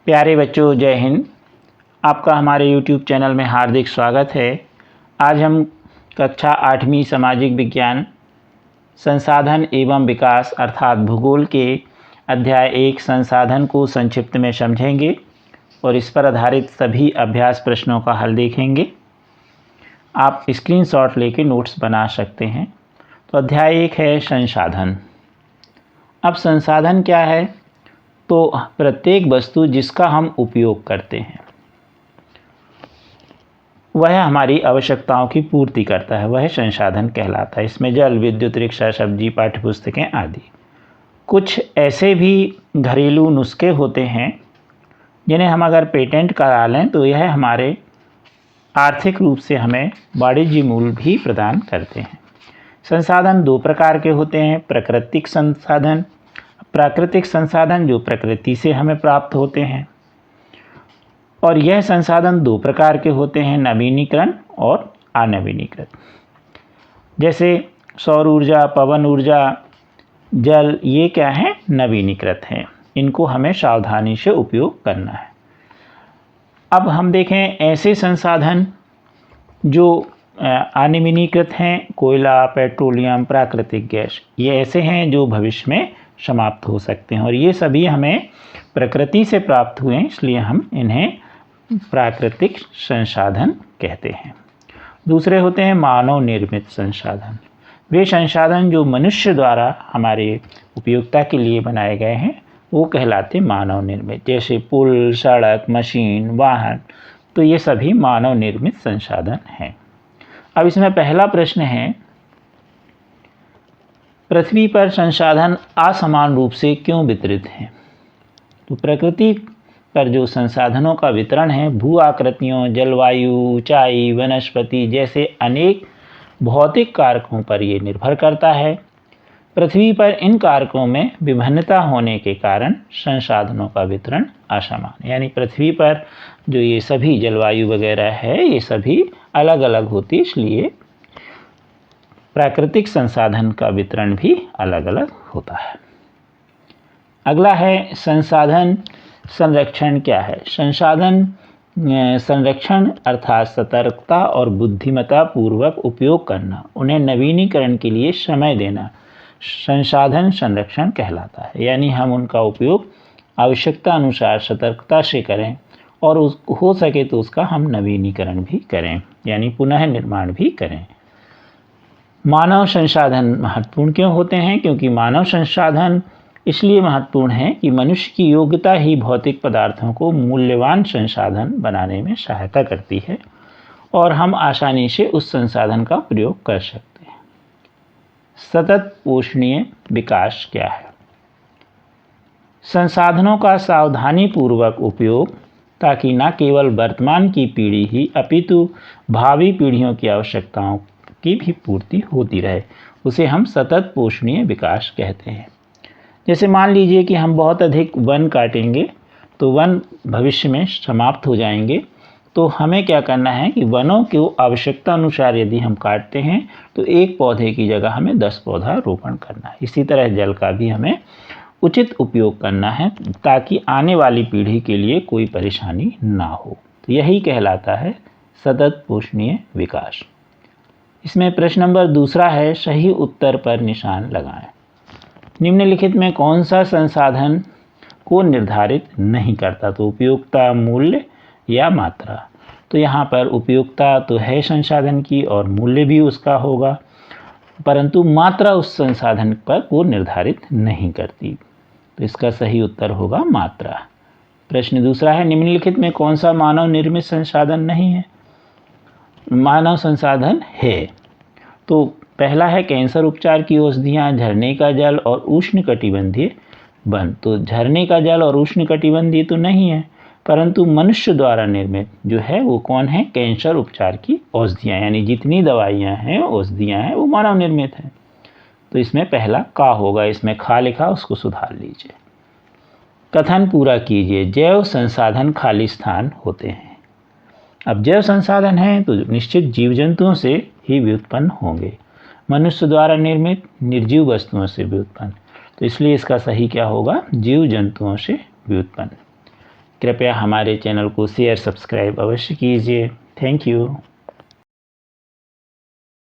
प्यारे बच्चों, जय हिंद। आपका हमारे YouTube चैनल में हार्दिक स्वागत है। आज हम कक्षा 8वीं सामाजिक विज्ञान संसाधन एवं विकास अर्थात भूगोल के अध्याय 1 संसाधन को संक्षिप्त में समझेंगे और इस पर आधारित सभी अभ्यास प्रश्नों का हल देखेंगे। आप स्क्रीनशॉट लेके नोट्स बना सकते हैं। तो अध्याय 1 है संसाधन। अब संसाधन क्या है? तो प्रत्येक वस्तु जिसका हम उपयोग करते हैं वह हमारी आवश्यकताओं की पूर्ति करता है, वह संसाधन कहलाता है। इसमें जल, विद्युत, रिक्शा, सब्जी, पाठ्य पुस्तकें आदि। कुछ ऐसे भी घरेलू नुस्खे होते हैं जिन्हें हम अगर पेटेंट करा लें तो यह हमारे आर्थिक रूप से हमें वाणिज्य मूल्य भी प्रदान करते हैं। संसाधन दो प्रकार के होते हैं, प्राकृतिक संसाधन जो प्रकृति से हमें प्राप्त होते हैं, और यह संसाधन दो प्रकार के होते हैं, नवीनीकरण और अनवीनीकृत। जैसे सौर ऊर्जा, पवन ऊर्जा, जल, ये क्या है? नवीनीकृत हैं। इनको हमें सावधानी से उपयोग करना है। अब हम देखें ऐसे संसाधन जो अनवीनीकृत हैं, कोयला, पेट्रोलियम, प्राकृतिक गैस, ये ऐसे हैं जो भविष्य में समाप्त हो सकते हैं और ये सभी हमें प्रकृति से प्राप्त हुए हैं, इसलिए हम इन्हें प्राकृतिक संसाधन कहते हैं। दूसरे होते हैं मानव निर्मित संसाधन। वे संसाधन जो मनुष्य द्वारा हमारे उपयोगिता के लिए बनाए गए हैं वो कहलाते मानव निर्मित। जैसे पुल, सड़क, मशीन, वाहन, तो ये सभी मानव निर्मित संसाधन हैं। अब इसमें पहला प्रश्न है, पृथ्वी पर संसाधन असमान रूप से क्यों वितरित हैं? तो प्रकृति पर जो संसाधनों का वितरण है भू आकृतियों, जलवायु, ऊंचाई, वनस्पति जैसे अनेक भौतिक कारकों पर ये निर्भर करता है। पृथ्वी पर इन कारकों में विभिन्नता होने के कारण संसाधनों का वितरण असमान, यानी पृथ्वी पर जो ये सभी जलवायु वगैरह है ये सभी अलग अलग होती, इसलिए प्राकृतिक संसाधन का वितरण भी अलग अलग होता है। अगला है संसाधन संरक्षण क्या है? संसाधन संरक्षण अर्थात सतर्कता और बुद्धिमत्ता पूर्वक उपयोग करना, उन्हें नवीनीकरण के लिए समय देना संसाधन संरक्षण कहलाता है। यानी हम उनका उपयोग आवश्यकता अनुसार सतर्कता से करें और हो सके तो उसका हम नवीनीकरण भी करें, यानी पुनः निर्माण भी करें। मानव संसाधन महत्वपूर्ण क्यों होते हैं? क्योंकि मानव संसाधन इसलिए महत्वपूर्ण है कि मनुष्य की योग्यता ही भौतिक पदार्थों को मूल्यवान संसाधन बनाने में सहायता करती है और हम आसानी से उस संसाधन का प्रयोग कर सकते हैं। सतत पोषणीय विकास क्या है? संसाधनों का सावधानीपूर्वक उपयोग ताकि न केवल वर्तमान की पीढ़ी ही अपितु भावी पीढ़ियों की आवश्यकताओं की भी पूर्ति होती रहे, उसे हम सतत पोषणीय विकास कहते हैं। जैसे मान लीजिए कि हम बहुत अधिक वन काटेंगे तो वन भविष्य में समाप्त हो जाएंगे, तो हमें क्या करना है कि वनों को आवश्यकता अनुसार यदि हम काटते हैं तो एक पौधे की जगह हमें 10 पौधा रोपण करना है। इसी तरह जल का भी हमें उचित उपयोग करना है ताकि आने वाली पीढ़ी के लिए कोई परेशानी ना हो। तो यही कहलाता है सतत पोषणीय विकास। इसमें प्रश्न नंबर दूसरा है, सही उत्तर पर निशान लगाएं। निम्नलिखित में कौन सा संसाधन को निर्धारित नहीं करता? तो उपयोगिता, मूल्य या मात्रा। तो यहाँ पर उपयोगिता तो है संसाधन की और मूल्य भी उसका होगा, परंतु मात्रा उस संसाधन पर को निर्धारित नहीं करती। तो इसका सही उत्तर होगा मात्रा। प्रश्न दूसरा है, निम्नलिखित में कौन सा मानव निर्मित संसाधन नहीं है? मानव संसाधन है। तो पहला है कैंसर उपचार की औषधियाँ, झरने का जल और उष्णकटिबंधीय वन। तो झरने का जल और उष्णकटिबंधीय तो नहीं है, परंतु मनुष्य द्वारा निर्मित जो है वो कौन है? कैंसर उपचार की औषधियाँ, यानी जितनी दवाइयाँ हैं, औषधियाँ हैं, वो मानव निर्मित हैं। तो इसमें पहला का होगा, इसमें खा लिखा, उसको सुधार लीजिए। कथन पूरा कीजिए। जैव संसाधन खाली स्थान होते हैं। अब जैव संसाधन हैं तो निश्चित जीव जंतुओं से ही व्युत्पन्न होंगे, मनुष्य द्वारा निर्मित निर्जीव वस्तुओं से व्युत्पन्न। तो इसलिए इसका सही क्या होगा? जीव जंतुओं से व्युत्पन्न। कृपया हमारे चैनल को शेयर सब्सक्राइब अवश्य कीजिए। Thank you.